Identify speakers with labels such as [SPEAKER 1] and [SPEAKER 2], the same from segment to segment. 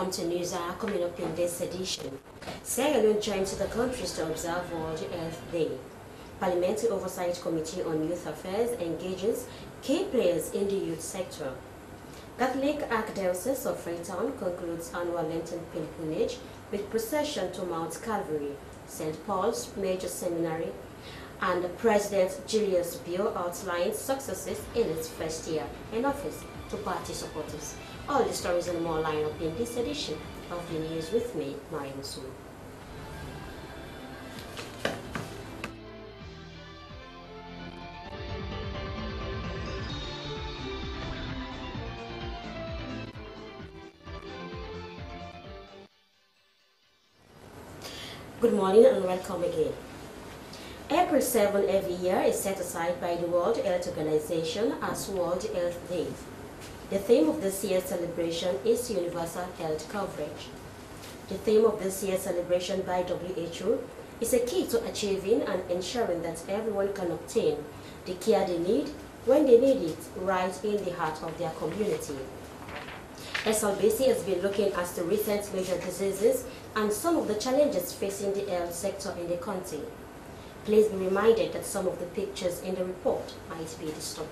[SPEAKER 1] Welcome to news coming up in this edition. Sierra Leone joins the countries to observe World Earth Day. Parliamentary Oversight Committee on Youth Affairs engages key players in the youth sector. Catholic Archdiocese of Freetown concludes annual Lenten Pilgrimage with procession to Mount Calvary, St. Paul's Major Seminary, and President Julius Bio outlines successes in its first year in office to party supporters. All the stories and more line up in this edition of the news with me, Mariam Sulu. Good morning and welcome again. April 7 every year is set aside by the World Health Organization as World Earth Day. The theme of this year's celebration is universal health coverage. The theme of this year's celebration by WHO is a key to achieving and ensuring that everyone can obtain the care they need when they need it right in the heart of their community. SLBC has been looking at the recent major diseases and some of the challenges facing the health sector in the country. Please be reminded that some of the pictures in the report might be disturbing.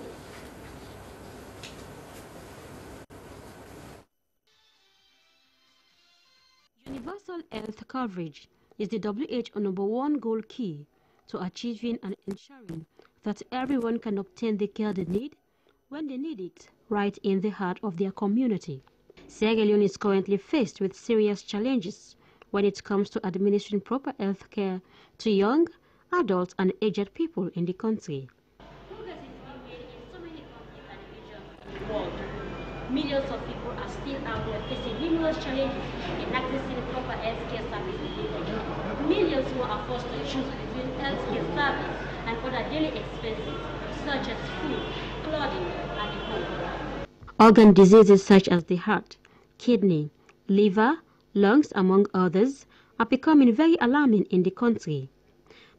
[SPEAKER 1] Universal health coverage is the WHO #1 goal key to achieving and ensuring that everyone can obtain the care they need when they need it right in the heart of their community. Sierra Leone is currently faced with serious challenges when it comes to administering proper health care to young, adults and aged people in the country. Progress is being made in so many countries and regions in the world. Millions of people are still out there facing numerous challenges in accessing proper health care services. Millions who are forced to choose between health care service and other daily expenses such as food, clothing and home. Organ diseases such as the heart, kidney, liver, lungs, among others, are becoming very alarming in the country.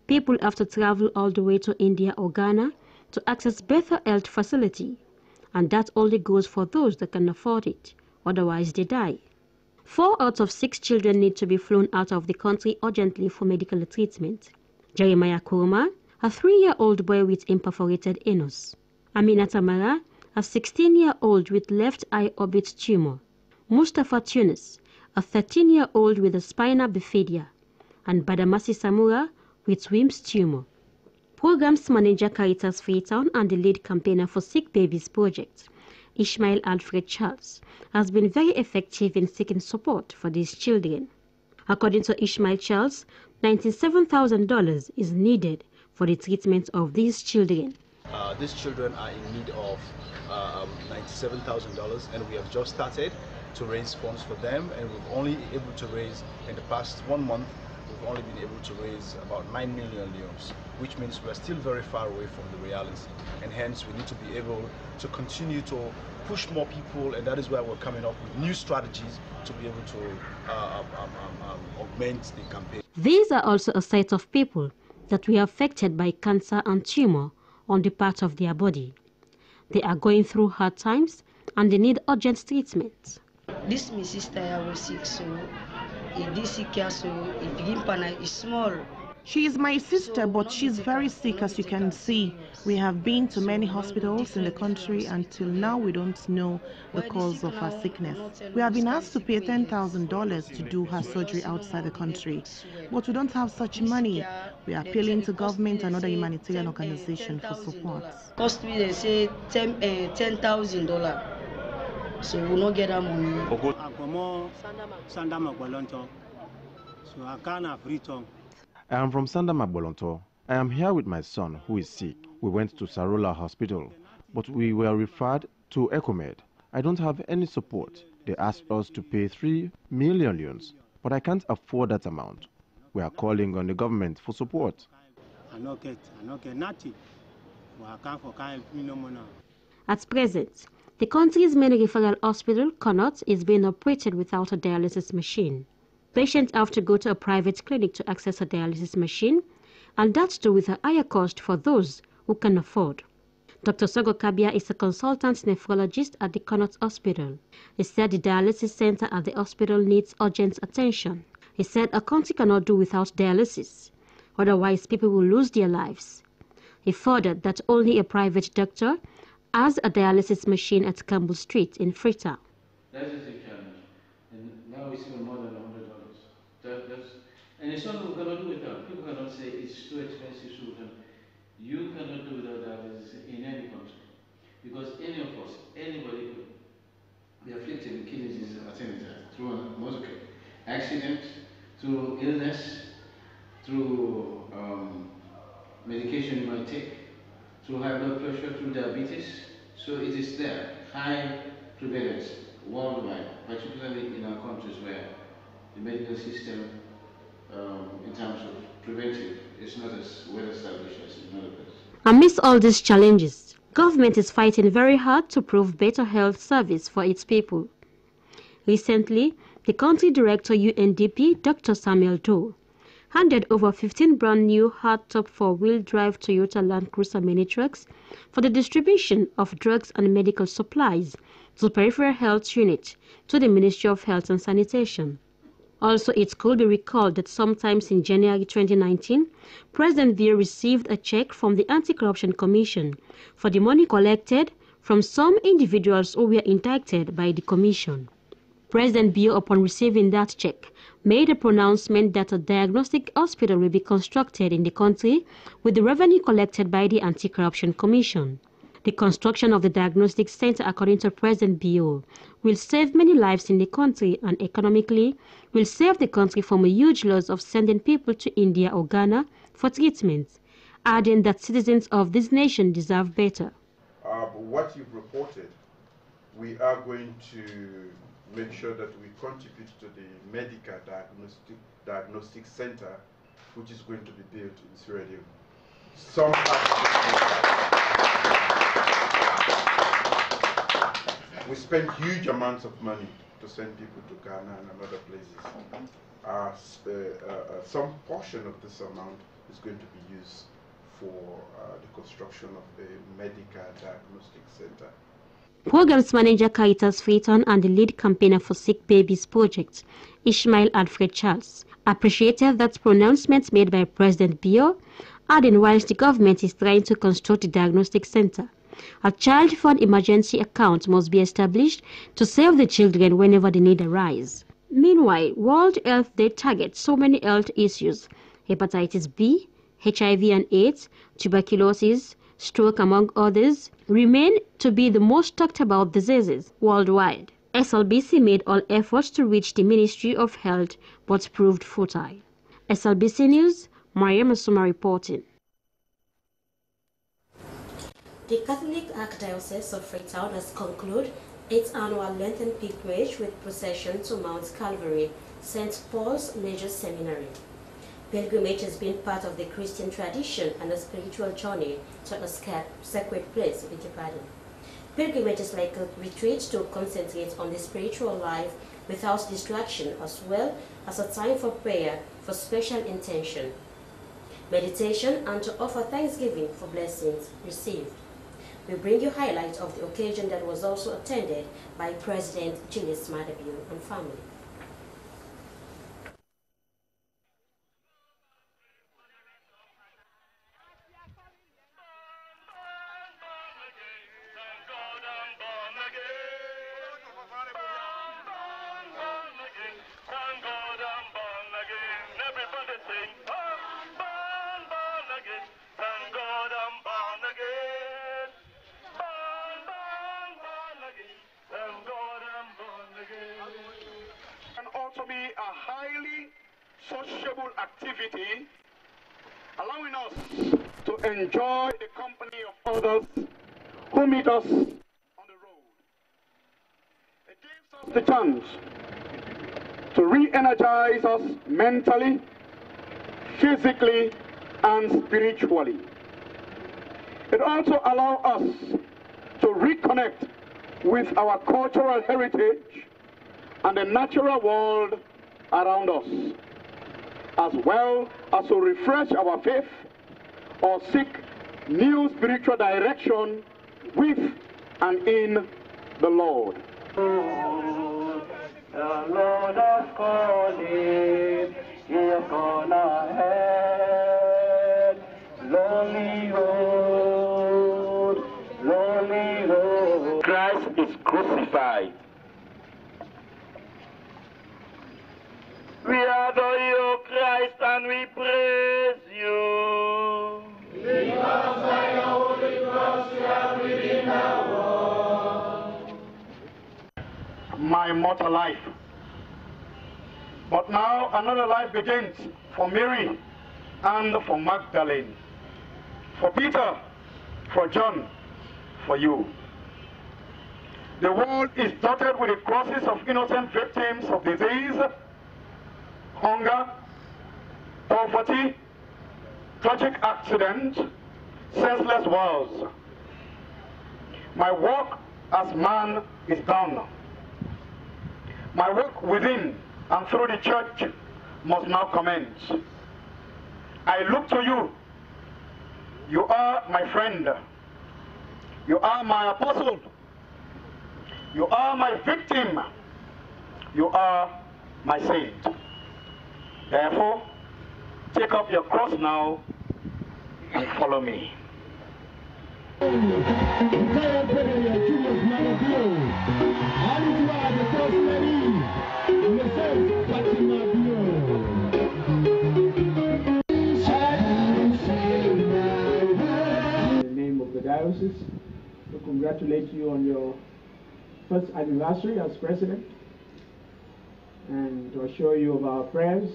[SPEAKER 1] People have to travel all the way to India or Ghana to access better health facility, and that only goes for those that can afford it, otherwise they die. 4 out of 6 children need to be flown out of the country urgently for medical treatment. Jeremiah Kurma, a 3-year-old boy with imperforated anus. Amina Tamara, a 16-year-old with left eye orbit tumor. Mustafa Tunis, a 13-year-old with a spina bifida, and Badamasi Samura with Wilms tumor. Programs Manager Caritas Freetown and the lead campaigner for Sick Babies Project, Ishmael Alfred Charles, has been very effective in seeking support for these children. According to Ishmael Charles, $97,000 is needed for the treatment of these children.
[SPEAKER 2] These children are in need of $97,000, and we have just started to raise funds for them, and we've only been able to raise in the past 1 month. We've only been able to raise about 9 million leones, which means we're still very far away from the reality, and hence we need to be able to continue to push more people, and that is why we're coming up with new strategies to be able to augment the campaign. These are also a set of people that were affected by cancer and tumor on the part of their body. They are going through hard times and they need urgent treatment.
[SPEAKER 3] This my sister was sick, so this care, so it begin pana is small.
[SPEAKER 4] She is my sister, but she's very sick, as you can see. We have been to many hospitals in the country. Until now, we don't know the cause of her sickness. We have been asked to pay $10,000 to do her surgery outside the country, but we don't have such money. We are appealing to government and other humanitarian organizations for support.
[SPEAKER 3] Cost me, they say $10,000, so we'll not get that money.
[SPEAKER 5] I am from Sandama Bolonto. I am here with my son who is sick. We went to Sarola Hospital, but we were referred to Ecomed. I don't have any support. They asked us to pay 3 million leones, but I can't afford that amount. We are calling on the government for support.
[SPEAKER 1] At present, the country's main referral hospital, Connaught, is being operated without a dialysis machine. Patients have to go to a private clinic to access a dialysis machine, and that's too with a higher cost for those who can afford. Dr. Sogo Kabia is a consultant nephrologist at the Connaught Hospital. He said the dialysis center at the hospital needs urgent attention. He said a country cannot do without dialysis, otherwise people will lose their lives. He furthered that only a private doctor has a dialysis machine at Campbell Street in Freetown.
[SPEAKER 6] That is the challenge. And now it's even more than $100. And it's something we cannot do without. People cannot say it's too expensive. You cannot do without dialysis in any country. Because any of us, anybody could be afflicted with kidney disease at any time through a motor accident, through illness, through medication you might take, through high blood pressure, through diabetes. So it is there, high prevalence worldwide, particularly in our countries where the medical system, in terms of preventive, is not as well established as in other places.
[SPEAKER 1] Amidst all these challenges, government is fighting very hard to prove better health service for its people. Recently, the country director UNDP, Dr. Samuel Doe, handed over 15 brand new hardtop four-wheel drive Toyota Land Cruiser mini trucks for the distribution of drugs and medical supplies to the Peripheral Health Unit to the Ministry of Health and Sanitation. Also, it could be recalled that sometimes in January 2019, President Biya received a check from the Anti-Corruption Commission for the money collected from some individuals who were indicted by the Commission. President Biya, upon receiving that check, made a pronouncement that a diagnostic hospital will be constructed in the country with the revenue collected by the Anti-Corruption Commission. The construction of the diagnostic center, according to President Biya, will save many lives in the country and economically will save the country from a huge loss of sending people to India or Ghana for treatment, adding that citizens of this nation deserve better.
[SPEAKER 7] What you've reported, we are going to make sure that we contribute to the medical diagnostic center, which is going to be built in Sierra Leone. Some we spend huge amounts of money to send people to Ghana and other places. Some portion of this amount is going to be used for the construction of a medical diagnostic center.
[SPEAKER 1] Programs Manager Caritas Freetown and the lead campaigner for Sick Babies Project, Ishmael Alfred Charles, appreciated that pronouncement made by President Biya, adding whilst the government is trying to construct the diagnostic center, a child fund emergency account must be established to save the children whenever the need arises. Meanwhile, World Health Day targets so many health issues: hepatitis B, HIV and AIDS, tuberculosis, stroke, among others, remain to be the most talked about diseases worldwide. SLBC made all efforts to reach the Ministry of Health but proved futile. SLBC News, Mariam Asuma reporting. The Catholic Archdiocese of Freetown has concluded its annual Lenten Pilgrimage with procession to Mount Calvary, St. Paul's Major Seminary. Pilgrimage has been part of the Christian tradition and a spiritual journey to a sacred place, Pilgrimage is like a retreat to concentrate on the spiritual life without distraction, as well as a time for prayer for special intention, meditation, and to offer thanksgiving for blessings received. We bring you highlights of the occasion that was also attended by President Julius Maadabiu and family.
[SPEAKER 8] To be a highly sociable activity, allowing us to enjoy the company of others who meet us on the road. It gives us the chance to re-energize us mentally, physically, and spiritually. It also allows us to reconnect with our cultural heritage and the natural world around us, as well as to refresh our faith or seek new spiritual direction with and in the Lord.
[SPEAKER 9] The Lord has called him, he has gone ahead. Lonely road, lonely road. Christ is crucified. We adore you, Christ, and we praise you. Because by the Holy Cross you have redeemed our world.
[SPEAKER 8] My mortal life. But now another life begins for Mary and for Magdalene, for Peter, for John, for you. The world is dotted with the crosses of innocent victims of disease, hunger, poverty, tragic accident, senseless wars. My work as man is done. My work within and through the church must now commence. I look to you. You are my friend. You are my apostle. You are my victim. You are my saint. Therefore, take up your cross now and follow me.
[SPEAKER 10] In the name of the diocese, we congratulate you on your first anniversary as president and to assure you of our prayers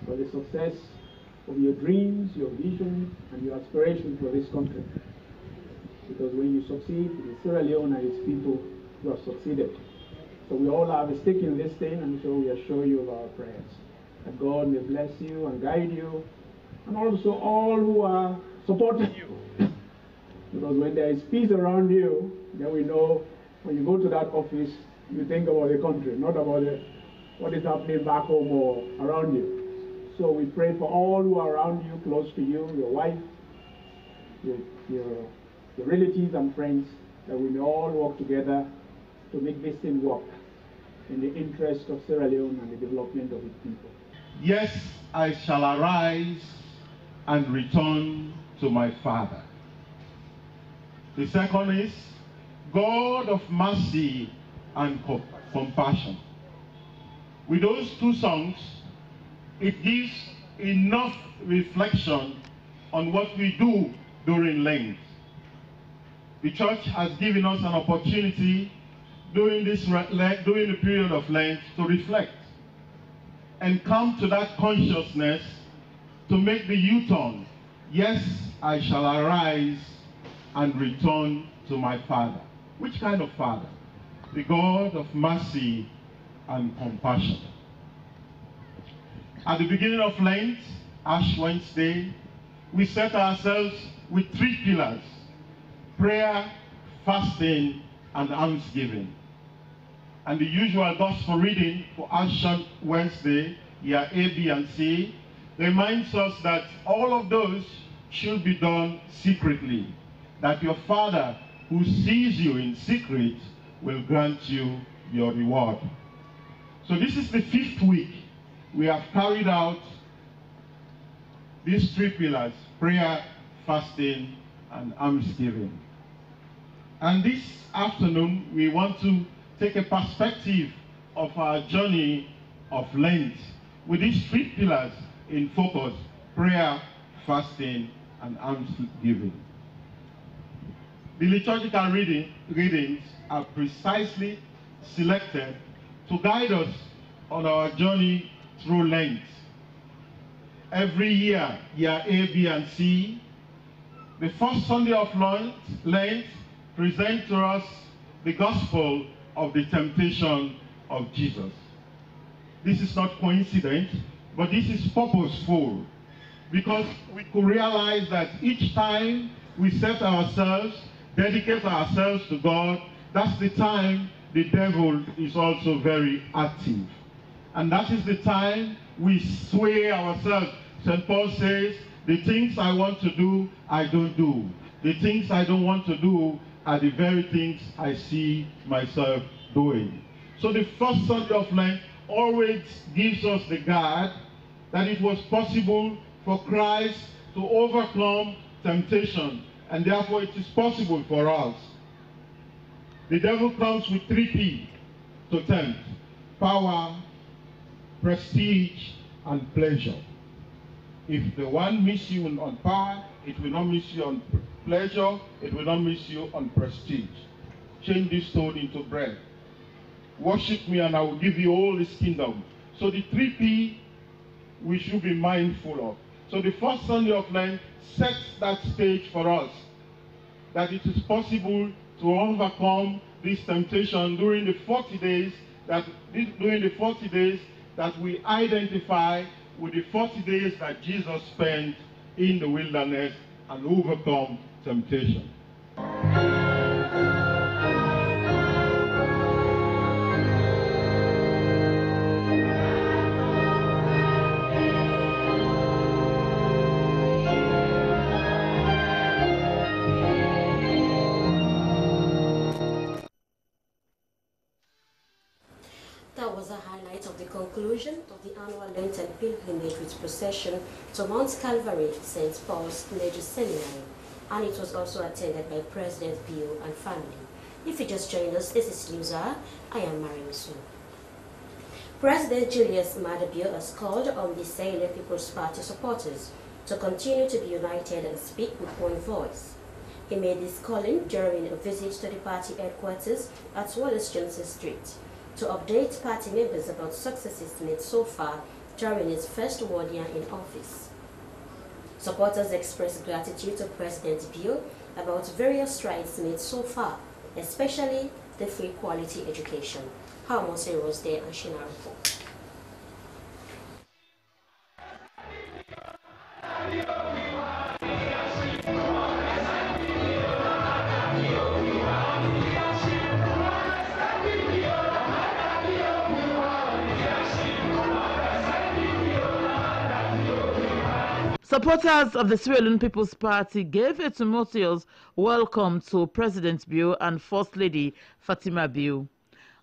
[SPEAKER 10] for the success of your dreams, your vision, and your aspirations for this country. Because when you succeed, it is Sierra Leone and its people who have succeeded. So we all have a stake in this thing, and so we assure you of our prayers. That God may bless you and guide you, and also all who are supporting you. Because when there is peace around you, then we know when you go to that office, you think about the country, not about what is happening back home or around you. So we pray for all who are around you, close to you, your wife, your relatives and friends, that we may all work together to make this thing work in the interest of Sierra Leone and the development of its people.
[SPEAKER 7] Yes, I shall arise and return to my Father. The second is, God of mercy and compassion. With those two songs, it gives enough reflection on what we do during Lent. The church has given us an opportunity during the period of Lent to reflect and come to that consciousness to make the U-turn. Yes, I shall arise and return to my Father. Which kind of Father? The God of mercy and compassion. At the beginning of Lent, Ash Wednesday, we set ourselves with 3 pillars: prayer, fasting, and almsgiving. And the usual gospel reading for Ash Wednesday, year A, B, and C, reminds us that all of those should be done secretly, that your Father who sees you in secret will grant you your reward. So this is the 5th week we have carried out these 3 pillars: prayer, fasting, and almsgiving. And this afternoon, we want to take a perspective of our journey of Lent with these 3 pillars in focus: prayer, fasting, and almsgiving. The liturgical readings are precisely selected to guide us on our journey through Lent. Every year, year A, B, and C, the first Sunday of Lent presents to us the gospel of the temptation of Jesus. This is not coincident, but this is purposeful, because we could realize that each time we set ourselves, dedicate ourselves to God, that's the time the devil is also very active. And that is the time we sway ourselves. St. Paul says, the things I want to do, I don't do.
[SPEAKER 11] the things I don't want to do are the very things I see myself doing. So the first Sunday of Lent always gives us the guide that it was possible for Christ to overcome temptation, and therefore it is possible for us. The devil comes with 3 P to tempt: power, prestige, and pleasure. If the one miss you on power, it will not miss you on pleasure, it will not miss you on prestige. Change this stone into bread. Worship me and I will give you all this kingdom. So the 3 P we should be mindful of. So the first Sunday of Lent sets that stage for us, that it is possible to overcome this temptation during the 40 days that we identify with the 40 days that Jesus spent in the wilderness and overcome temptation.
[SPEAKER 1] That was a highlight of the conclusion of the annual Lenten Pilgrimage with procession to Mount Calvary, St. Paul's Major Seminary, and it was also attended by President Bio and family. If you just joined us, this is Luza. I am Mariam Su. President Julius Maada Bio has called on the Sierra Leone People's Party supporters to continue to be united and speak with one voice. He made this calling during a visit to the party headquarters at Wallace Johnson Street to update party members about successes made so far during his first 1 year in office. Supporters expressed gratitude to President Bio about various strides made so far, especially the free quality education. How Mose was there and Shina report.
[SPEAKER 12] Supporters of the Sierra Leone People's Party gave a tumultuous welcome to President Bio and First Lady Fatima Bio.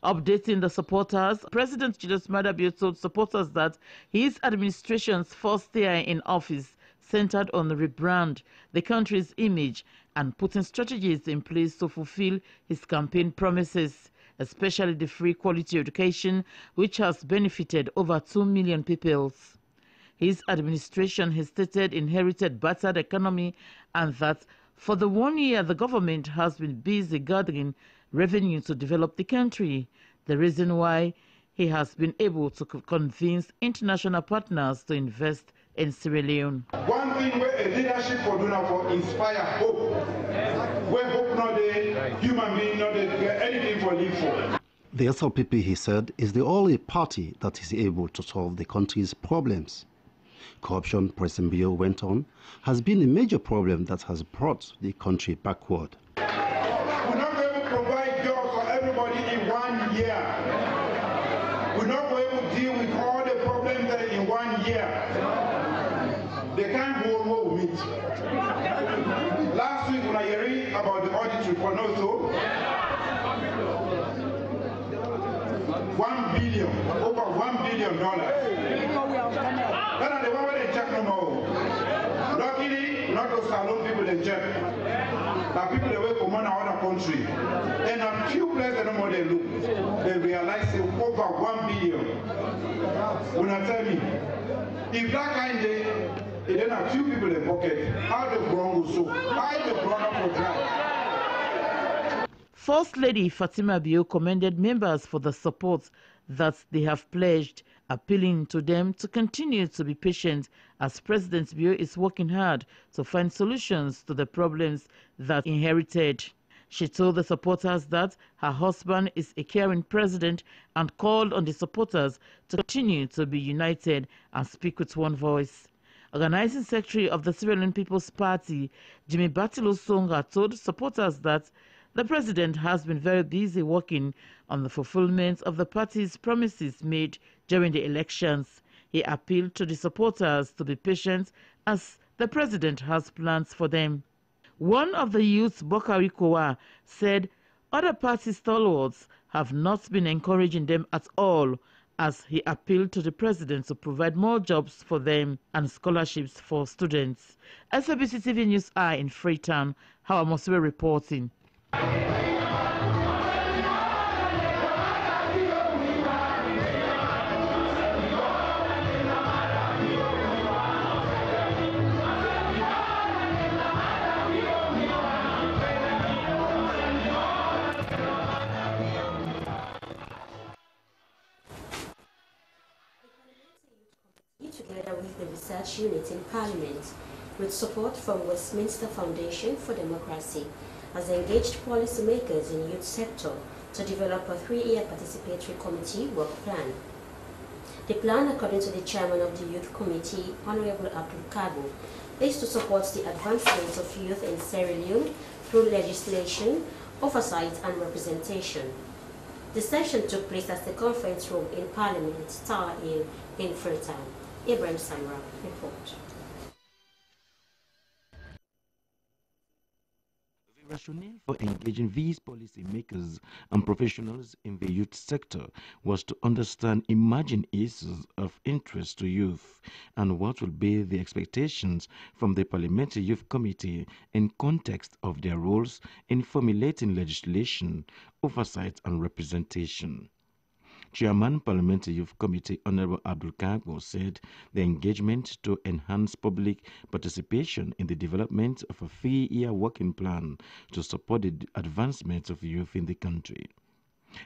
[SPEAKER 12] Updating the supporters, President Julius Maada Bio told supporters that his administration's first year in office centered on rebrand the country's image and putting strategies in place to fulfill his campaign promises, especially the free quality education, which has benefited over 2 million people. His administration, he stated, inherited battered economy and that for the 1 year the government has been busy gathering revenue to develop the country, the reason why he has been able to convince international partners to invest in Sierra Leone.
[SPEAKER 8] One thing where a leadership for do now for inspire hope. Where hope not the human being not the anything for live for.
[SPEAKER 13] The SLPP, he said, is the only party that is able to solve the country's problems. Corruption, President Bio went on, has been a major problem that has brought the country backward.
[SPEAKER 8] We're not going to provide jobs for everybody in 1 year. We're not going to deal with all the problems that in 1 year. They can't go over with it. Last week when I heard about the audit report also, 1 billion, over $1 billion. That are the one where they check no more. Luckily, not those salon people they check. But people they will come on other country. Then a few places no more they look. They realize they over 1 billion. When I tell me, if that kind of then a few people in the pocket, how the ground will so, how the ground will dry.
[SPEAKER 12] First Lady Fatima Bio commended members for the support that they have pledged, appealing to them to continue to be patient as President Bio is working hard to find solutions to the problems that inherited. She told the supporters that her husband is a caring president and called on the supporters to continue to be united and speak with one voice. Organizing Secretary of the Sierra Leone People's Party, Jimmy Batilu Songa, told supporters that the president has been very busy working on the fulfillment of the party's promises made during the elections. He appealed to the supporters to be patient as the president has plans for them. One of the youths, Bokari Kowa, said other party stalwarts have not been encouraging them at all, as he appealed to the president to provide more jobs for them and scholarships for students. SABC TV News Eye in Freetown, Hawa Mosiwe reporting.
[SPEAKER 1] Together with the research unit in Parliament, with support from Westminster Foundation for Democracy, has engaged policymakers in youth sector to develop a 3-year participatory committee work plan. The plan, according to the chairman of the Youth Committee, Honorable Abdul Kabu, is to support the advancement of youth in Sierra Leone through legislation, oversight and representation. The session took place at the conference room in Parliament, Tower Inn in Freetown. Ibrahim Samra report.
[SPEAKER 5] The rationale for engaging these policymakers and professionals in the youth sector was to understand emerging issues of interest to youth and what will be the expectations from the Parliamentary Youth Committee in context of their roles in formulating legislation, oversight and representation. Chairman Parliamentary Youth Committee Honorable Abdul Kago said the engagement to enhance public participation in the development of a 3-year working plan to support the advancement of youth in the country.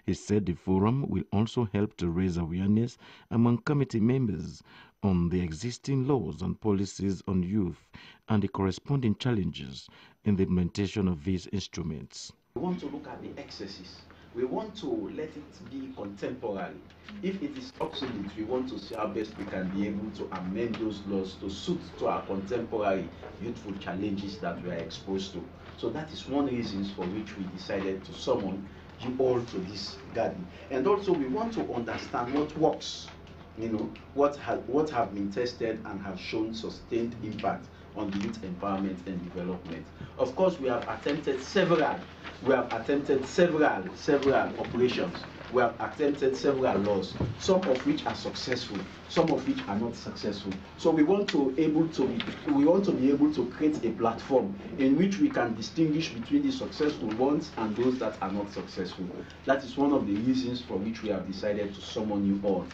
[SPEAKER 5] He said the forum will also help to raise awareness among committee members on the existing laws and policies on youth and the corresponding challenges in the implementation of these instruments.
[SPEAKER 14] We want to look at the excesses. We want to let it be contemporary. If it is obsolete, we want to see how best we can be able to amend those laws to suit to our contemporary youthful challenges that we are exposed to. So that is one reason for which we decided to summon you all to this gathering. And also we want to understand what works, what have been tested and have shown sustained impact on the youth empowerment and development. Of course, we have attempted several operations. We have attempted several laws, some of which are successful, some of which are not successful. So we want to be able to create a platform in which we can distinguish between the successful ones and those that are not successful. That is one of the reasons for which we have decided to summon you all.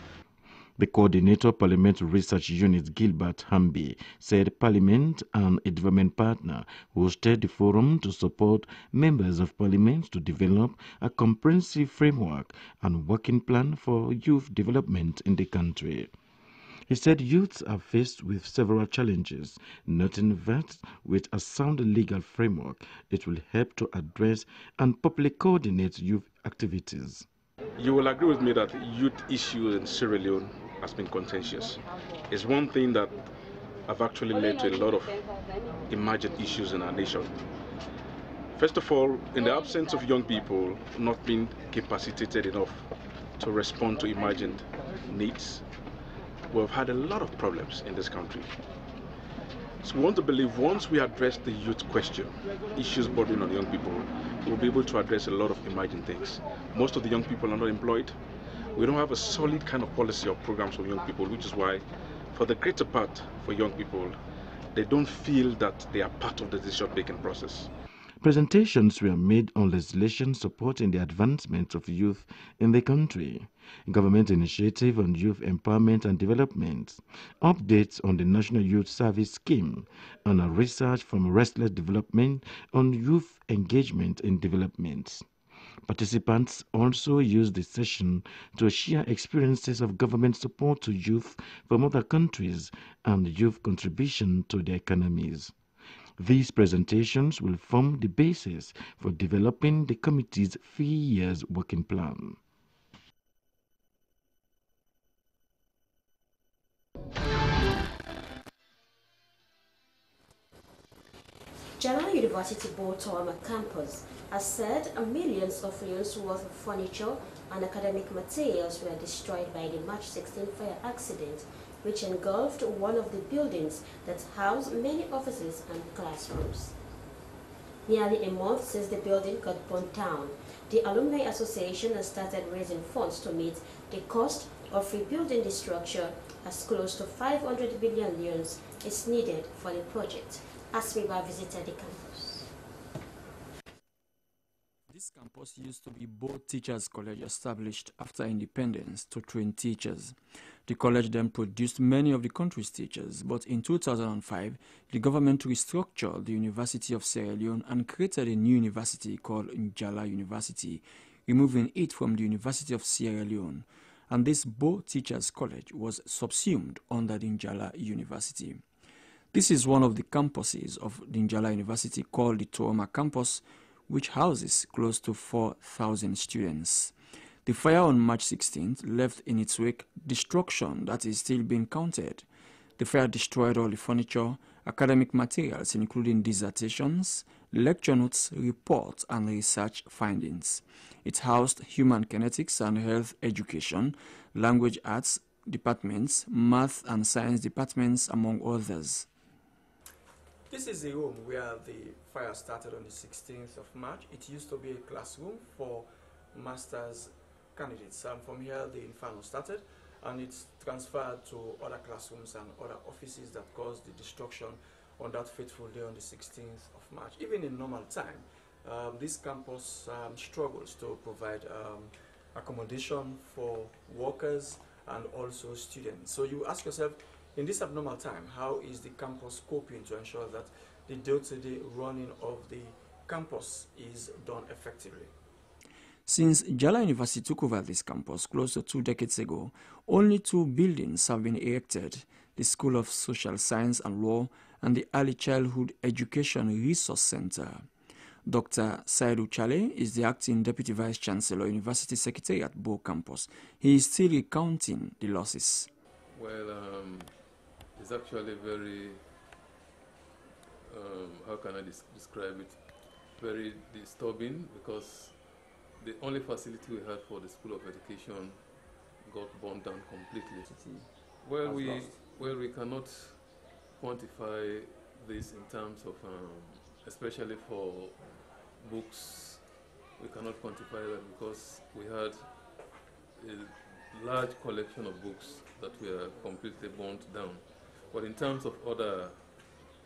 [SPEAKER 5] The coordinator of Parliamentary Research Unit, Gilbert Hamby, said Parliament and a development partner hosted the forum to support members of Parliament to develop a comprehensive framework and working plan for youth development in the country. He said youths are faced with several challenges, noting that with a sound legal framework, it will help to address and properly coordinate youth activities.
[SPEAKER 15] You will agree with me that youth issues in Sierra Leone has been contentious. It's one thing that have actually led to a lot of emergent issues in our nation. First of all, in the absence of young people not being capacitated enough to respond to emergent needs, we've had a lot of problems in this country. So we want to believe once we address the youth question, issues bordering on young people, we'll be able to address a lot of emerging things. Most of the young people are not employed. We don't have a solid kind of policy or programs for young people, which is why, for the greater part for young people, they don't feel that they are part of the decision-making process.
[SPEAKER 5] Presentations were made on legislation supporting the advancement of youth in the country, government initiative on youth empowerment and development, updates on the National Youth Service Scheme, and a research from Restless Development on youth engagement in development. Participants also used the session to share experiences of government support to youth from other countries and youth contribution to their economies. These presentations will form the basis for developing the committee's 3-year working plan.
[SPEAKER 1] Njala University Botoama campus has said millions of leones worth of furniture and academic materials were destroyed by the March 16 fire accident, which engulfed one of the buildings that house many offices and classrooms. Nearly a month since the building got burnt down, the Alumni Association has started raising funds to meet the cost of rebuilding the structure, as close to 500 billion yuans is needed for the project. Asmiba visited the campus.
[SPEAKER 16] This campus used to be Bo Teachers College, established after independence to train teachers. The college then produced many of the country's teachers, but in 2005, the government restructured the University of Sierra Leone and created a new university called Njala University, removing it from the University of Sierra Leone. And this Bo Teachers College was subsumed under the Njala University. This is one of the campuses of the Njala University called the Tuoma campus, which houses close to 4,000 students. The fire on March 16th left in its wake destruction that is still being counted. The fire destroyed all the furniture, academic materials including dissertations, lecture notes, reports, and research findings. It housed human kinetics and health education, language arts departments, math and science departments, among others.
[SPEAKER 17] This is the room where the fire started on the 16th of March. It used to be a classroom for master's candidates. And from here, the inferno started, and it's transferred to other classrooms and other offices that caused the destruction on that fateful day on the 16th of March. Even in normal time, this campus struggles to provide accommodation for workers and also students. So you ask yourself, in this abnormal time, how is the campus coping to ensure that the day-to-day running of the campus is done effectively?
[SPEAKER 16] Since Njala University took over this campus close to 2 decades ago, only 2 buildings have been erected: the School of Social Science and Law and the Early Childhood Education Resource Center. Dr. Saidu Chale is the acting Deputy Vice Chancellor, University Secretary at Bo campus. He is still recounting the losses.
[SPEAKER 18] Well, it's actually very, how can I describe it, very disturbing, because the only facility we had for the School of Education got burned down completely. Well, we cannot quantify this in terms of, especially for books, we cannot quantify that because we had a large collection of books that were completely burnt down. But in terms of other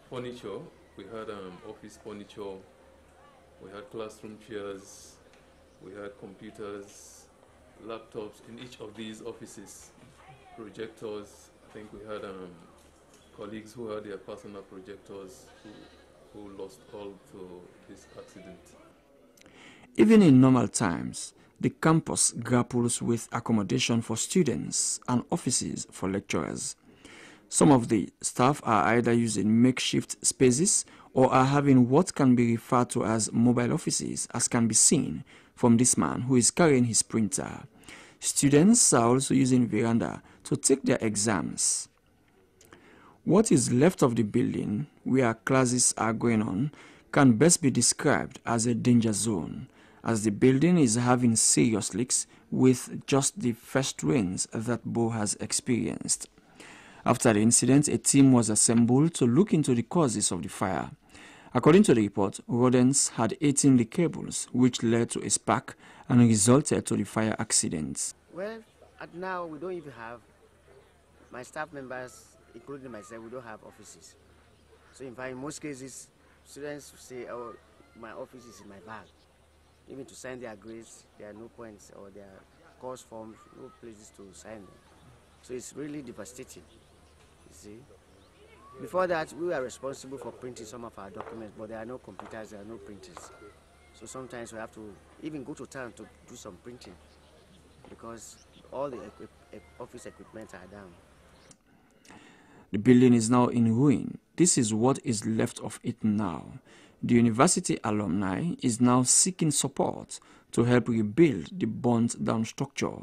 [SPEAKER 18] furniture, we had office furniture, we had classroom chairs, we had computers, laptops in each of these offices, projectors. I think we had colleagues who had their personal projectors who lost all to this accident.
[SPEAKER 16] Even in normal times, the campus grapples with accommodation for students and offices for lecturers. Some of the staff are either using makeshift spaces or are having what can be referred to as mobile offices, as can be seen from this man who is carrying his printer. Students are also using veranda to take their exams. What is left of the building, where classes are going on, can best be described as a danger zone, as the building is having serious leaks with just the first rains that Bo has experienced. After the incident, a team was assembled to look into the causes of the fire. According to the report, rodents had eaten the cables, which led to a spark and resulted to the fire accident.
[SPEAKER 19] Well, now we don't even have, my staff members, including myself, we don't have offices. So in fact, in most cases, students say, oh, my office is in my bag. Even to sign their grades, there are no points, or their course forms, no places to sign them. So it's really devastating, you see. Before that, we were responsible for printing some of our documents, but there are no computers, there are no printers. So sometimes we have to even go to town to do some printing because all the office equipment are down.
[SPEAKER 16] The building is now in ruin. This is what is left of it now. The university alumni is now seeking support to help rebuild the burnt-down structure.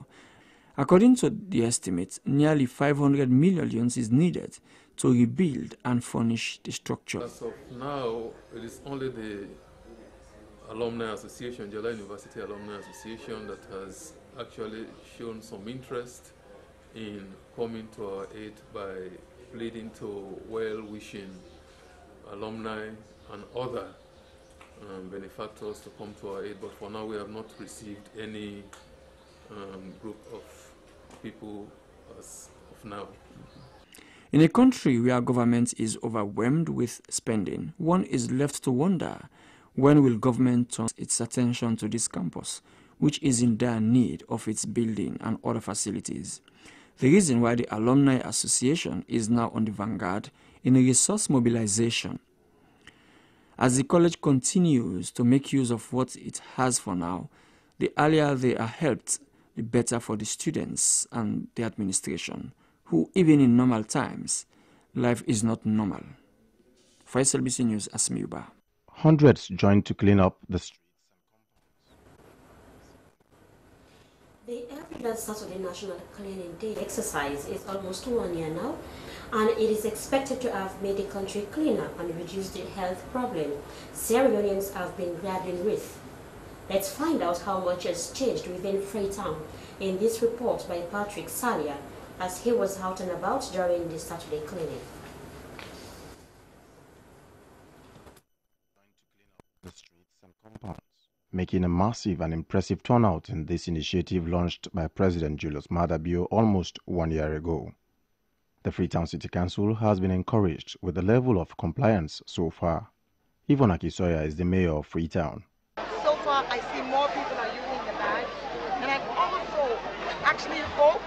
[SPEAKER 16] According to the estimate, nearly 500 million is needed to rebuild and furnish the structure.
[SPEAKER 18] As of now, it is only the Alumni Association, Njala University Alumni Association, that has actually shown some interest in coming to our aid by pleading to well-wishing alumni and other benefactors to come to our aid, but for now we have not received any group of people as of now.
[SPEAKER 16] In a country where government is overwhelmed with spending, one is left to wonder, when will government turn its attention to this campus, which is in dire need of its building and other facilities? The reason why the Alumni Association is now on the vanguard in a resource mobilization. As the college continues to make use of what it has for now, the earlier they are helped, the better for the students and the administration, who, even in normal times, life is not normal. For SLBC News, Asmiuba.
[SPEAKER 5] Hundreds joined to clean up the streets.
[SPEAKER 1] The every Saturday National Cleaning Day exercise is almost 1 year now, and it is expected to have made the country cleaner and reduce the health problem Sierra Leoneans have been grappling with. Let's find out how much has changed within Freetown in this report by Patrick Salia, as he was out and about during the Saturday cleaning.
[SPEAKER 5] The streets and compounds, making a massive and impressive turnout in this initiative launched by President Julius Maada Bio almost 1 year ago. The Freetown City Council has been encouraged with the level of compliance so far. Yvonne Akisoya is the mayor of Freetown.
[SPEAKER 20] So far, I see more people are using the bags, and I also actually hope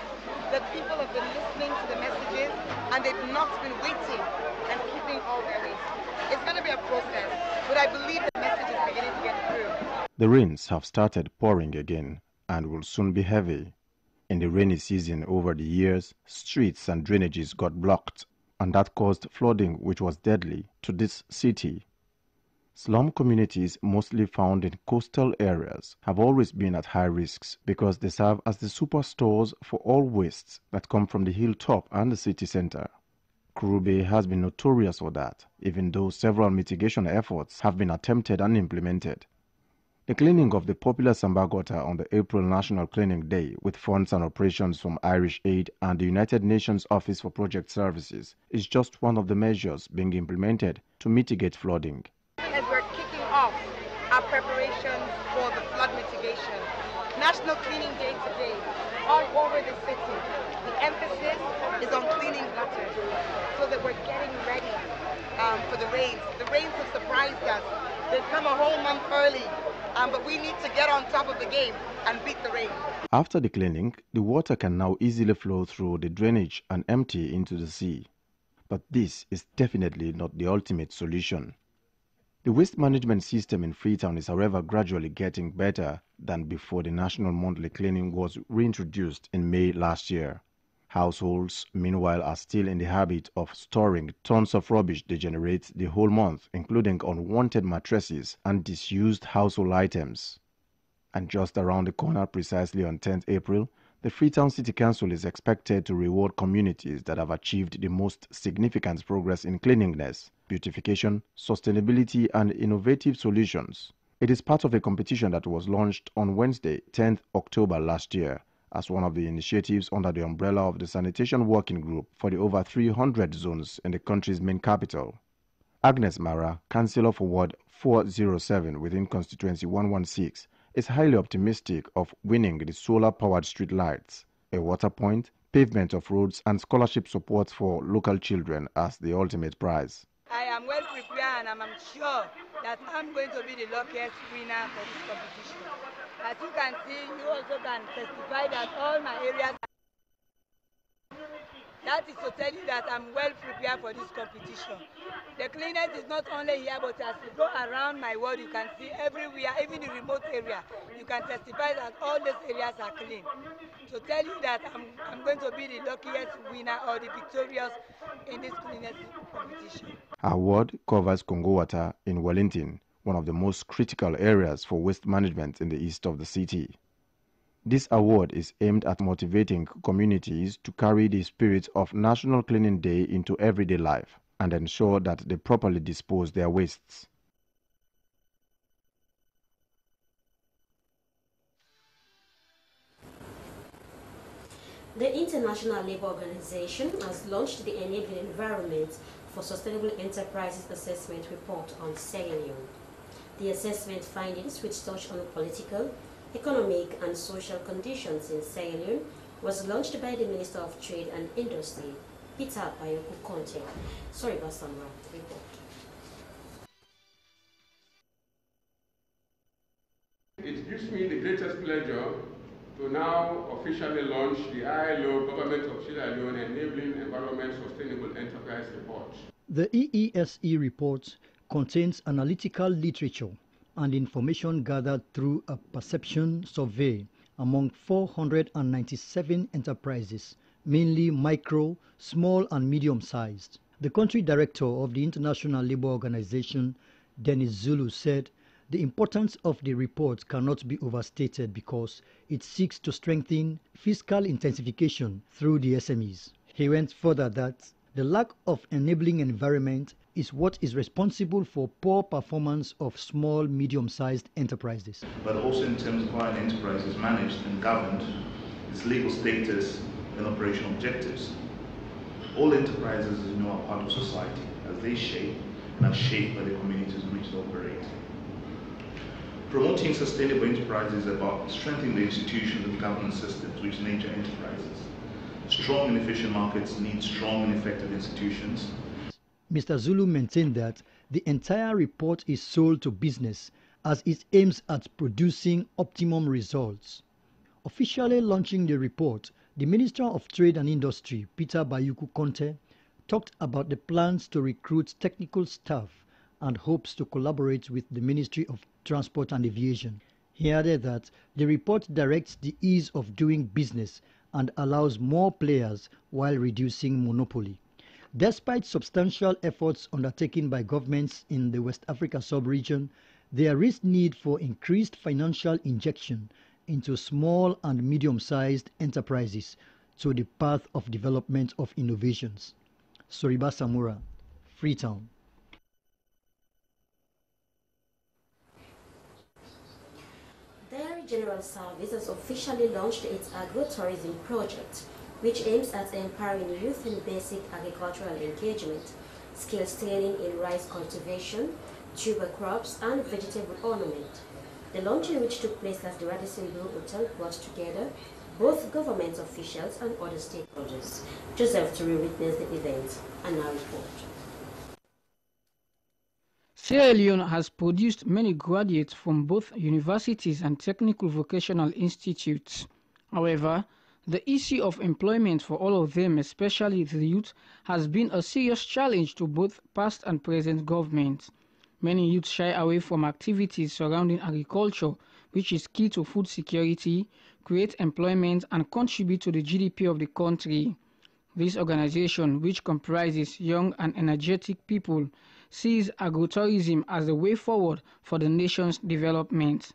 [SPEAKER 20] that people have been listening to the messages and they've not been waiting and keeping all their waste. It's going to be a process, but I believe the message is beginning to get through.
[SPEAKER 5] The rains have started pouring again and will soon be heavy. In the rainy season over the years, streets and drainages got blocked, and that caused flooding which was deadly to this city. Slum communities, mostly found in coastal areas, have always been at high risks because they serve as the superstores for all wastes that come from the hilltop and the city center. Kurube has been notorious for that, even though several mitigation efforts have been attempted and implemented. The cleaning of the popular Sambagota on the April National Cleaning Day with funds and operations from Irish Aid and the United Nations Office for Project Services is just one of the measures being implemented to mitigate flooding.
[SPEAKER 20] As we're kicking off our preparations for the flood mitigation, National Cleaning Day today, all over the city, the emphasis is on cleaning gutters so that we're getting ready for the rains. The rains have surprised us. They've come a whole month early, but we need to get on top of the game and beat the rain.
[SPEAKER 5] After the cleaning, the water can now easily flow through the drainage and empty into the sea. But this is definitely not the ultimate solution. The waste management system in Freetown is, however, gradually getting better than before the national monthly cleaning was reintroduced in May last year. Households, meanwhile, are still in the habit of storing tons of rubbish they generate the whole month, including unwanted mattresses and disused household items. And just around the corner, precisely on 10th April, the Freetown City Council is expected to reward communities that have achieved the most significant progress in cleanliness, beautification, sustainability, and innovative solutions. It is part of a competition that was launched on Wednesday, 10th October last year, as one of the initiatives under the umbrella of the Sanitation Working Group for the over 300 zones in the country's main capital. Agnes Mara, Councillor for Ward 407 within Constituency 116, is highly optimistic of winning the solar-powered street lights, a water point, pavement of roads, and scholarship support for local children as the ultimate prize.
[SPEAKER 20] I am well prepared and I'm sure that I'm going to be the luckiest winner for this competition. As you can see, you also can testify that all my areas. That is to tell you that I'm well prepared for this competition. The cleanliness is not only here, but as you go around my ward, you can see everywhere, even the remote area, you can testify that all these areas are clean. To tell you that I'm going to be the luckiest winner or the victorious in this cleanliness competition.
[SPEAKER 5] Our ward covers Kongowata in Wellington, one of the most critical areas for waste management in the east of the city. This award is aimed at motivating communities to carry the spirit of National Cleaning Day into everyday life and ensure that they properly dispose their wastes.
[SPEAKER 1] The International Labour Organization has launched the Enabling Environment for Sustainable Enterprises Assessment Report on Sierra Leone. The assessment findings, which touch on political, economic and social conditions in Sierra Leone, was launched by the Minister of Trade and Industry, Peter Conte. Sorry, Basamra, report.
[SPEAKER 21] It gives me the greatest pleasure to now officially launch the ILO Government of Sierra Leone Enabling Environment Sustainable Enterprise Report.
[SPEAKER 22] The EESE report contains analytical literature and information gathered through a perception survey among 497 enterprises, mainly micro, small and medium-sized. The country director of the International Labour Organization, Dennis Zulu, said the importance of the report cannot be overstated because it seeks to strengthen fiscal intensification through the SMEs. He went further that the lack of enabling environment is what is responsible for poor performance of small, medium-sized enterprises.
[SPEAKER 23] But also in terms of how an enterprise is managed and governed, its legal status and operational objectives. All enterprises, as you know, are part of society as they shape and are shaped by the communities in which they operate. Promoting sustainable enterprises is about strengthening the institutions and governance systems which nature enterprises. Strong and efficient markets need strong and effective institutions.
[SPEAKER 22] Mr. Zulu maintained that the entire report is sold to business as it aims at producing optimum results. Officially launching the report, the Minister of Trade and Industry, Peter Conte, talked about the plans to recruit technical staff and hopes to collaborate with the Ministry of Transport and Aviation. He added that the report directs the ease of doing business and allows more players while reducing monopoly. Despite substantial efforts undertaken by governments in the West Africa sub-region, there is need for increased financial injection into small and medium-sized enterprises to the path of development of innovations. Soriba Samura, Freetown.
[SPEAKER 1] Dairy General Service has officially launched its agri-tourism project, which aims at empowering youth in basic agricultural engagement, skills training in rice cultivation, tuber crops, and vegetable ornament. The launching, which took place at the Radisson Blu Hotel, brought together both government officials and other stakeholders. Joseph Turi witnessed the event and now report.
[SPEAKER 24] Sierra Leone has produced many graduates from both universities and technical vocational institutes. However, the issue of employment for all of them, especially the youth, has been a serious challenge to both past and present governments. Many youths shy away from activities surrounding agriculture, which is key to food security, create employment and contribute to the GDP of the country. This organization, which comprises young and energetic people, sees agritourism as the way forward for the nation's development.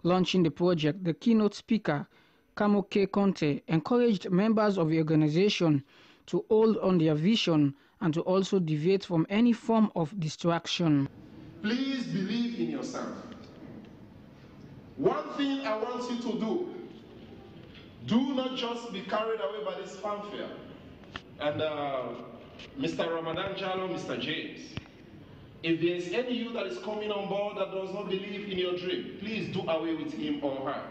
[SPEAKER 24] Launching the project, the keynote speaker, Kamoke Conte, encouraged members of the organization to hold on their vision and to also deviate from any form of distraction.
[SPEAKER 11] Please believe in yourself. One thing I want you to do not just be carried away by this fanfare. And Mr. Ramadan Jalo, Mr. James, if there is any youth that is coming on board that does not believe in your dream, please do away with him or her.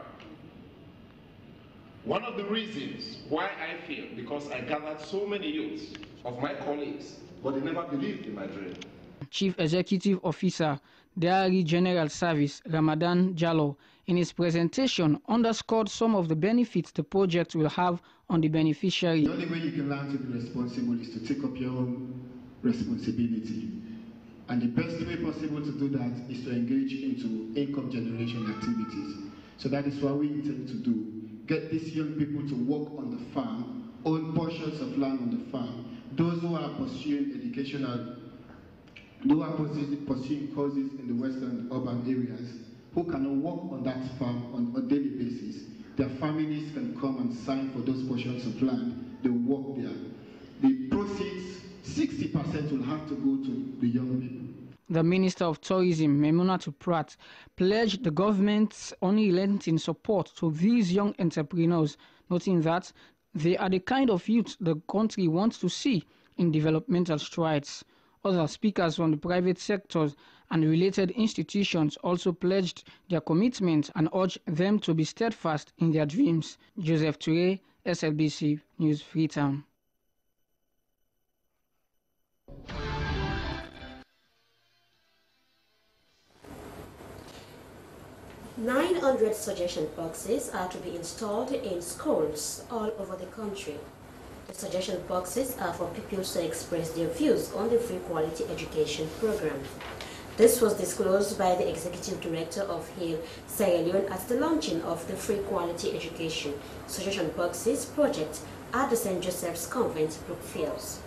[SPEAKER 11] One of the reasons why I feel, because I gathered so many youths of my colleagues, but they never believed in my dream.
[SPEAKER 24] Chief Executive Officer, Dairy General Service, Ramadan Jalo, in his presentation underscored some of the benefits the project will have on the beneficiary.
[SPEAKER 25] The only way you can learn to be responsible is to take up your own responsibility. And the best way possible to do that is to engage into income generation activities. So that is what we intend to do. Get these young people to work on the farm, own portions of land on the farm. Those who are pursuing pursuing courses in the western urban areas, who cannot work on that farm on a daily basis, their families can come and sign for those portions of land. They work there. The proceeds, 60% will have to go to the young people.
[SPEAKER 24] The Minister of Tourism, Memunatu Pratt, pledged the government's unrelenting support to these young entrepreneurs, noting that they are the kind of youth the country wants to see in developmental strides. Other speakers from the private sectors and related institutions also pledged their commitment and urged them to be steadfast in their dreams. Joseph Toure, SLBC News, Freetown.
[SPEAKER 1] 900 suggestion boxes are to be installed in schools all over the country. The suggestion boxes are for pupils to express their views on the free quality education program. This was disclosed by the Executive Director of Hill, Sierra Leone at the launching of the Free Quality Education Suggestion Boxes project at the St. Joseph's Convent, Brookfields.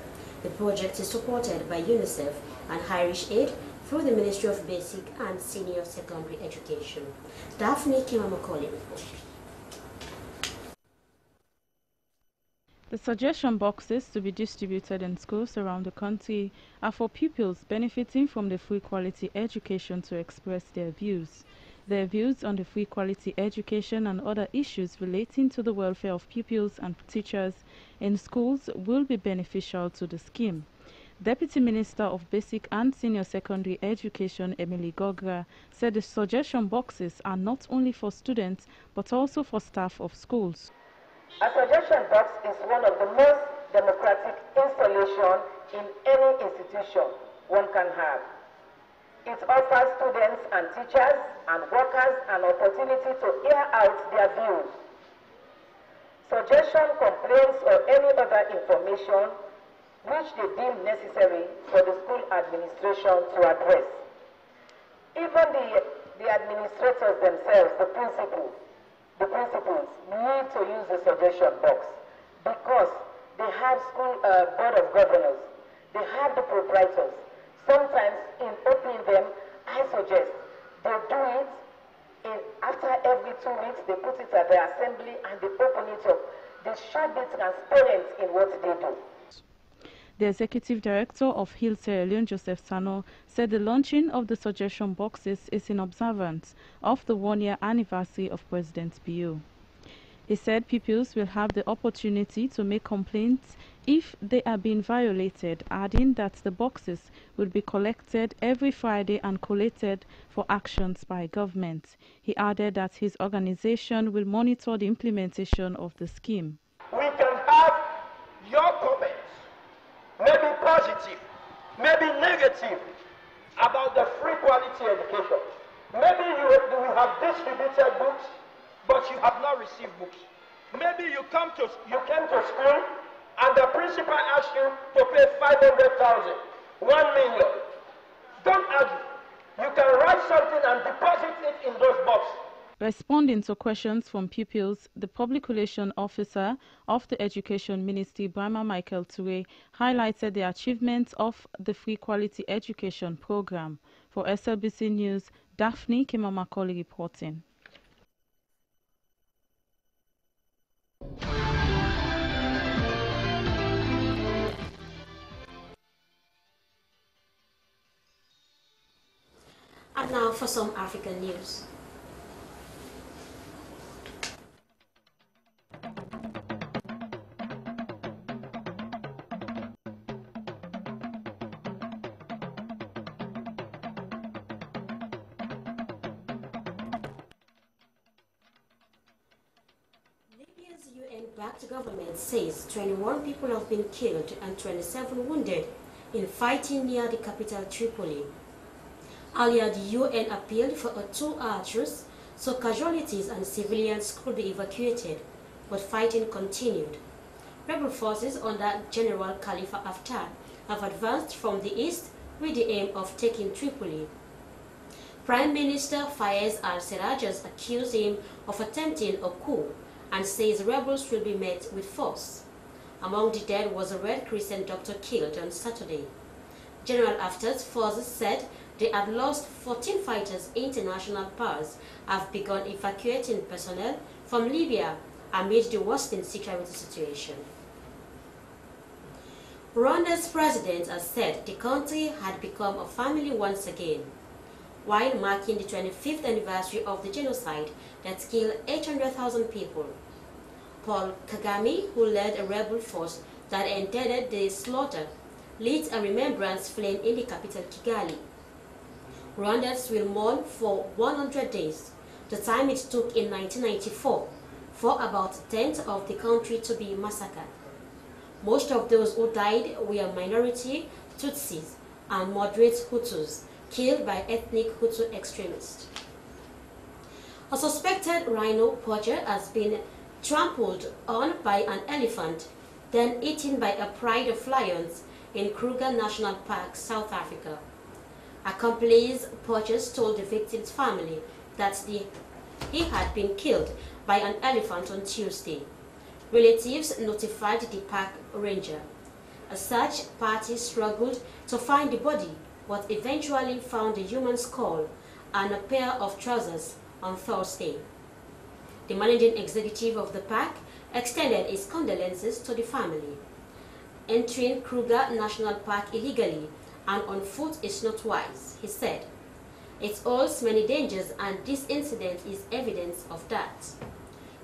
[SPEAKER 1] The project is supported by UNICEF and Irish Aid through the Ministry of Basic and Senior Secondary Education. Daphne Kimamakoli.
[SPEAKER 2] The suggestion boxes to be distributed in schools around the country are for pupils benefiting from the free quality education to express their views. Their views on the free quality education and other issues relating to the welfare of pupils and teachers in schools will be beneficial to the scheme. Deputy Minister of Basic and Senior Secondary Education, Emily Gogra, said the suggestion boxes are not only for students but also for staff of schools.
[SPEAKER 3] A suggestion box is one of the most democratic installations in any institution one can have. It offers students and teachers and workers an opportunity to air out their views. Suggestion, complaints, or any other information which they deem necessary for the school administration to address. Even the administrators themselves, the principals, need to use the suggestion box because they have school board of governors, they have the proprietors. Sometimes in opening them, I suggest they do it after every 2 weeks, they put it at the assembly and they open it up. They should be transparent in what they do.
[SPEAKER 2] The Executive Director of Hill Sierra Leone, Joseph Sano, said the launching of the suggestion boxes is in observance of the one-year anniversary of President Bio. He said pupils will have the opportunity to make complaints if they are being violated, adding that the boxes will be collected every Friday and collated for actions by government. He added that his organization will monitor the implementation of the scheme.
[SPEAKER 4] We can have your comments, maybe positive, maybe negative, about the free quality education. Maybe you have distributed books, but you have not received books. Maybe you came to school and the principal asked you to pay 500,000, 1 million. Don't argue. You can write something and deposit it in those boxes.
[SPEAKER 2] Responding to questions from pupils, the Public Relations Officer of the Education Ministry, Brahma Michael Toure, highlighted the achievements of the Free Quality Education Program. For SLBC News, Daphne Kimamakoli reporting.
[SPEAKER 1] And now for some African news. UN-backed government says 21 people have been killed and 27 wounded in fighting near the capital Tripoli. Earlier, the UN appealed for a 2-hour truce so casualties and civilians could be evacuated, but fighting continued. Rebel forces under General Khalifa Haftar have advanced from the east with the aim of taking Tripoli. Prime Minister Fayez al-Sarraj has accused him of attempting a coup and says rebels will be met with force. Among the dead was a Red Crescent doctor killed on Saturday. General Haftar's forces said they had lost 14 fighters. International powers have begun evacuating personnel from Libya amid the worsening security situation. Rwanda's president has said the country had become a family once again, while marking the 25th anniversary of the genocide that killed 800,000 people. Paul Kagame, who led a rebel force that intended the slaughter, lit a remembrance flame in the capital Kigali. Rwandans will mourn for 100 days, the time it took in 1994 for about a tenth of the country to be massacred. Most of those who died were minority Tutsis and moderate Hutus killed by ethnic Hutu extremists. A suspected rhino poacher has been trampled on by an elephant, then eaten by a pride of lions in Kruger National Park, South Africa. Accomplice poachers told the victim's family that he had been killed by an elephant on Tuesday. Relatives notified the park ranger. A search party struggled to find the body, but eventually found a human skull and a pair of trousers on Thursday. The managing executive of the park extended his condolences to the family. Entering Kruger National Park illegally and on foot is not wise, he said. It holds many dangers and this incident is evidence of that.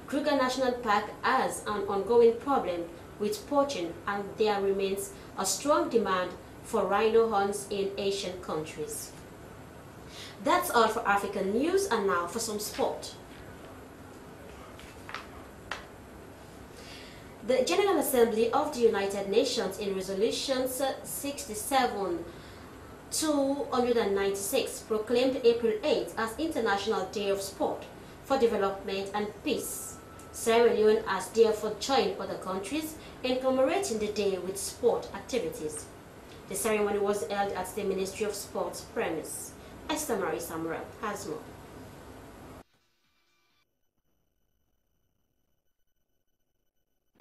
[SPEAKER 1] Kruger National Park has an ongoing problem with poaching and there remains a strong demand for rhino hunts in Asian countries. That's all for African news, and now for some sport. The General Assembly of the United Nations in Resolutions 67-296 proclaimed April 8 as International Day of Sport for Development and Peace. Sierra Leone has therefore joined other countries in commemorating the day with sport activities. The ceremony was held at the Ministry of Sports premise. Esther Marie Samuel has more.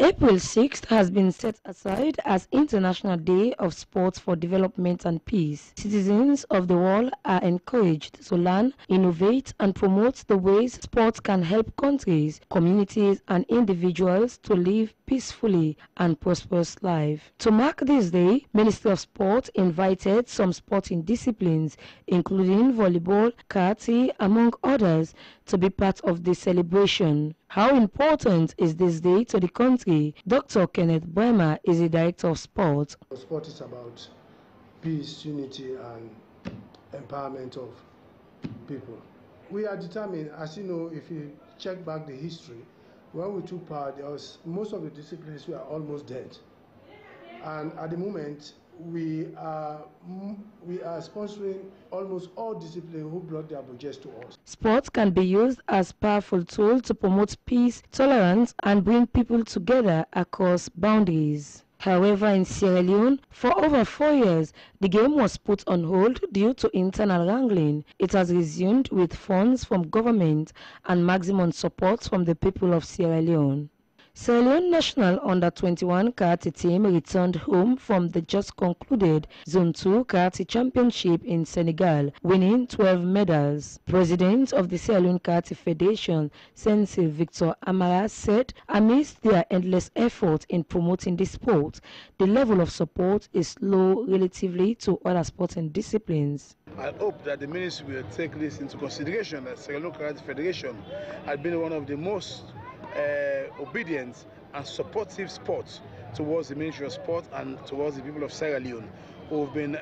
[SPEAKER 6] April 6th has been set aside as International Day of Sports for Development and Peace. Citizens of the world are encouraged to learn, innovate, and promote the ways sports can help countries, communities, and individuals to live peacefully and prosperous lives. To mark this day, Ministry of Sport invited some sporting disciplines, including volleyball, karate, among others, to be part of the celebration. How important is this day to the country? Dr. Kenneth Bremer is the Director of Sport.
[SPEAKER 7] Sport is about peace, unity, and empowerment of people. We are determined, as you know, if you check back the history, when we took part, most of the disciplines were almost dead. And at the moment, we are sponsoring almost all disciplines who brought their budgets to us.
[SPEAKER 6] Sports can be used as a powerful tool to promote peace, tolerance, and bring people together across boundaries. However, in Sierra Leone, for over 4 years, the game was put on hold due to internal wrangling. It has resumed with funds from government and maximum support from the people of Sierra Leone. Sierra Leone national under-21 karate team returned home from the just concluded Zone 2 Karate Championship in Senegal, winning 12 medals. President of the Sierra Leone Karate Federation, Sensei Victor Amara, said amidst their endless effort in promoting the sport, the level of support is low relatively to other sporting disciplines.
[SPEAKER 9] I hope that the ministry will take this into consideration, that Sierra Leone Karate Federation has been one of the most obedient and supportive sports towards the Ministry of Sport and towards the people of Sierra Leone, who have been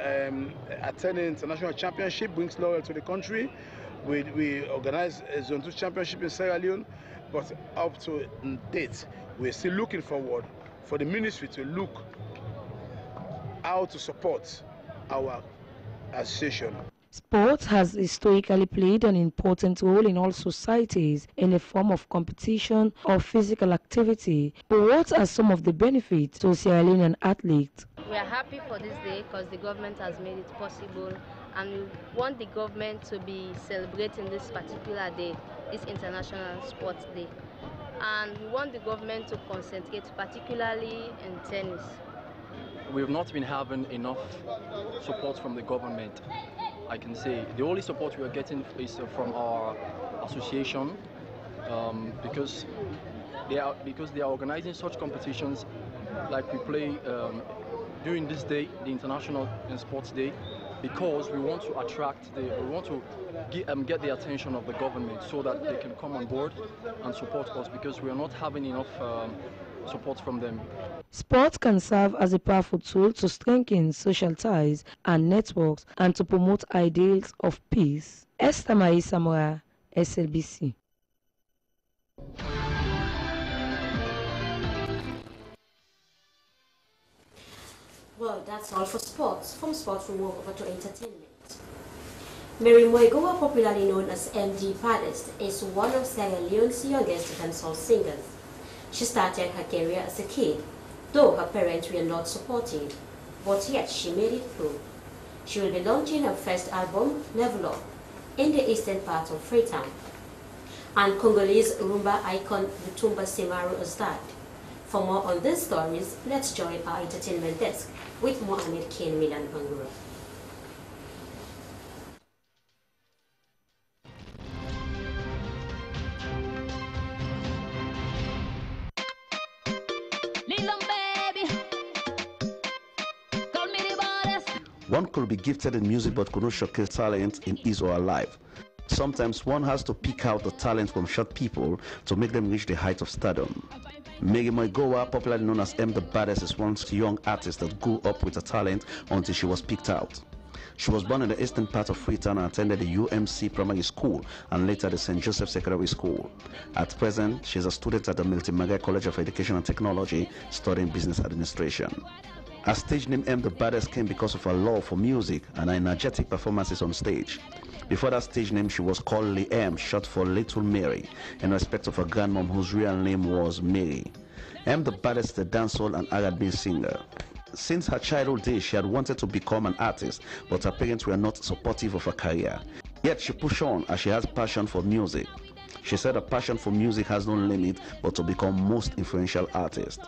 [SPEAKER 9] attending international championship, brings laurel to the country. We organized a Zone 2 championship in Sierra Leone, but up to date, we're still looking forward for the ministry to look how to support our association.
[SPEAKER 6] Sport has historically played an important role in all societies in a form of competition or physical activity. But what are some of the benefits to Sierra Leonean athletes?
[SPEAKER 10] We are happy for this day because the government has made it possible, and we want the government to be celebrating this particular day, this International Sports Day. And we want the government to concentrate particularly in tennis.
[SPEAKER 13] We've not been having enough support from the government. I can say the only support we are getting is from our association, because they are organizing such competitions like we play during this day, the International Sports Day, because we want to attract we want to get the attention of the government so that they can come on board and support us, because we are not having enough support from them.
[SPEAKER 6] Sport can serve as a powerful tool to strengthen social ties and networks and to promote ideals of peace. Esther Mai Samora, SLBC.
[SPEAKER 1] Well, that's all for sports. From sports, we move over to entertainment. Mary Moigoa, popularly known as MD Baddest, is one of Sierra Leone's youngest dancehall singers. She started her career as a kid, though her parents were not supportive, but yet she made it through. She will be launching her first album, Level Up, in the eastern part of Freetown. And Congolese rumba icon Lutumba Simaru is died. For more on these stories, let's join our entertainment desk with Mohamed Kane Milan Bangura.
[SPEAKER 8] One could be gifted in music but could not showcase talent in his or her life. Sometimes one has to pick out the talent from short people to make them reach the height of stardom. Mary Moigoa, popularly known as M the Baddest, is one young artist that grew up with a talent until she was picked out. She was born in the eastern part of Freetown and attended the UMC Primary School and later the St. Joseph Secondary School. At present, she is a student at the Multimaga College of Education and Technology studying business administration. Her stage name M the Baddest came because of her love for music and her energetic performances on stage. Before that stage name, she was called Lee short for Little Mary, in respect of her grandmom whose real name was Mary. M the Baddest is a dancehall and R&B singer. Since her childhood days, she had wanted to become an artist, but her parents were not supportive of her career. Yet she pushed on as she has passion for music. She said her passion for music has no limit but to become most influential artist.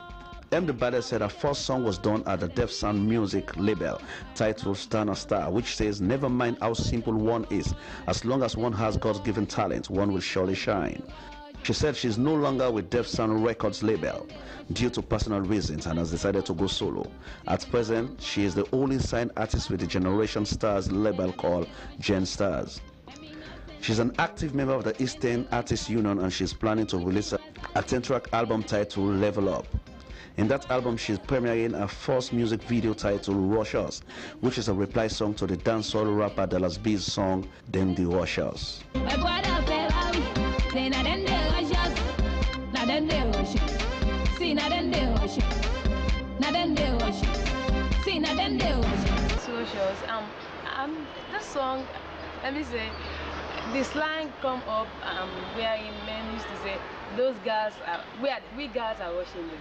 [SPEAKER 8] M the Baddest said her first song was done at the Def Sound music label titled Star Star, which says never mind how simple one is, as long as one has God's given talent, one will surely shine. She said she's no longer with Def Sound Records label due to personal reasons and has decided to go solo. At present, she is the only signed artist with the Generation Stars label called Gen Stars. She's an active member of the Eastern Artists Union and she's planning to release a 10-track album titled Level Up. In that album, she's premiering her first music video titled Rush Us, which is a reply song to the dancehall rapper Dallas B's song, Them the Rush Us.
[SPEAKER 12] This song, let me say, the slang come up where men used to say, those girls are, we girls are watching them.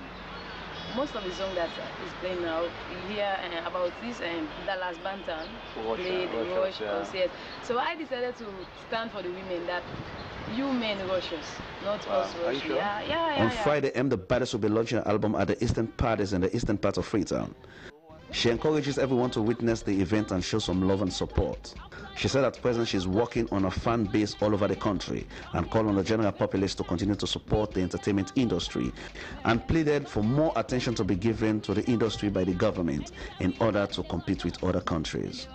[SPEAKER 12] Most of the song that is playing now, you hear about this Dallas Bantam played Rush Us, yes. So I decided to stand for the women that you men rush us, not us rush. Sure?
[SPEAKER 8] On Friday, M the Baddest will be launching an album at the Eastern Parties in the eastern part of Freetown. She encourages everyone to witness the event and show some love and support. She said at present she's working on a fan base all over the country and called on the general populace to continue to support the entertainment industry and pleaded for more attention to be given to the industry by the government in order to compete with other countries.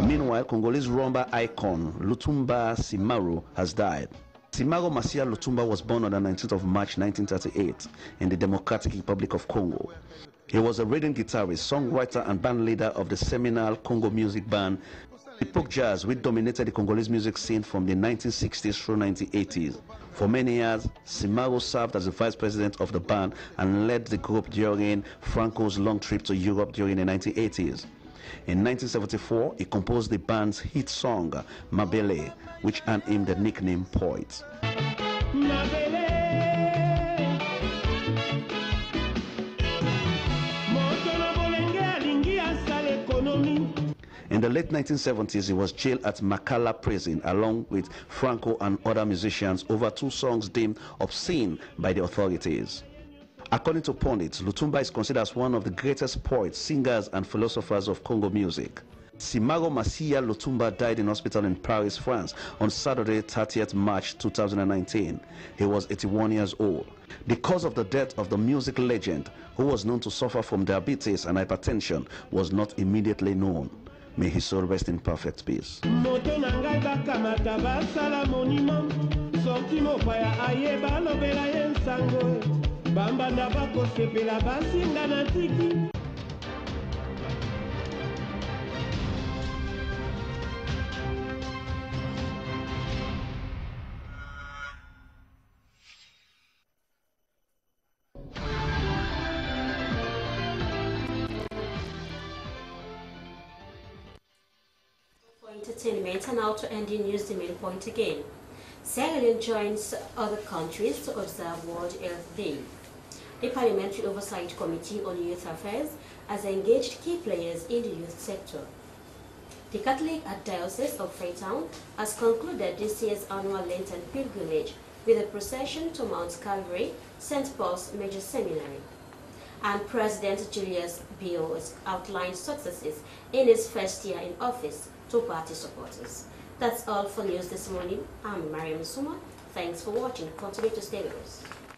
[SPEAKER 8] Meanwhile, Congolese rumba icon Lutumba Simaru has died. Simaru Masia Lutumba was born on the 19th of March 1938 in the Democratic Republic of Congo. He was a rhythm guitarist, songwriter and band leader of the seminal Congo music band Epoch Jazz, which dominated the Congolese music scene from the 1960s through 1980s. For many years, Simaru served as the vice president of the band and led the group during Franco's long trip to Europe during the 1980s. In 1974, he composed the band's hit song, Mabele, which earned him the nickname Poet. In the late 1970s, he was jailed at Makala prison along with Franco and other musicians over 2 songs deemed obscene by the authorities. According to pundits, Lutumba is considered as one of the greatest poets, singers and philosophers of Congo music. Simago Masia Lutumba died in hospital in Paris, France on Saturday, 30th March 2019. He was 81 years old. The cause of the death of the music legend, who was known to suffer from diabetes and hypertension, was not immediately known. May his soul rest in perfect peace.
[SPEAKER 1] Entertainment, and now to end the news, the main point again. Sierra Leone joins other countries to observe World Health Day. The Parliamentary Oversight Committee on Youth Affairs has engaged key players in the youth sector. The Catholic Archdiocese of Freetown has concluded this year's annual Lenten Pilgrimage with a procession to Mount Calvary, St. Paul's Major Seminary. And President Julius Bio has outlined successes in his first year in office to party supporters. That's all for news this morning. I'm Mariam Suma. Thanks for watching. Continue to stay with us.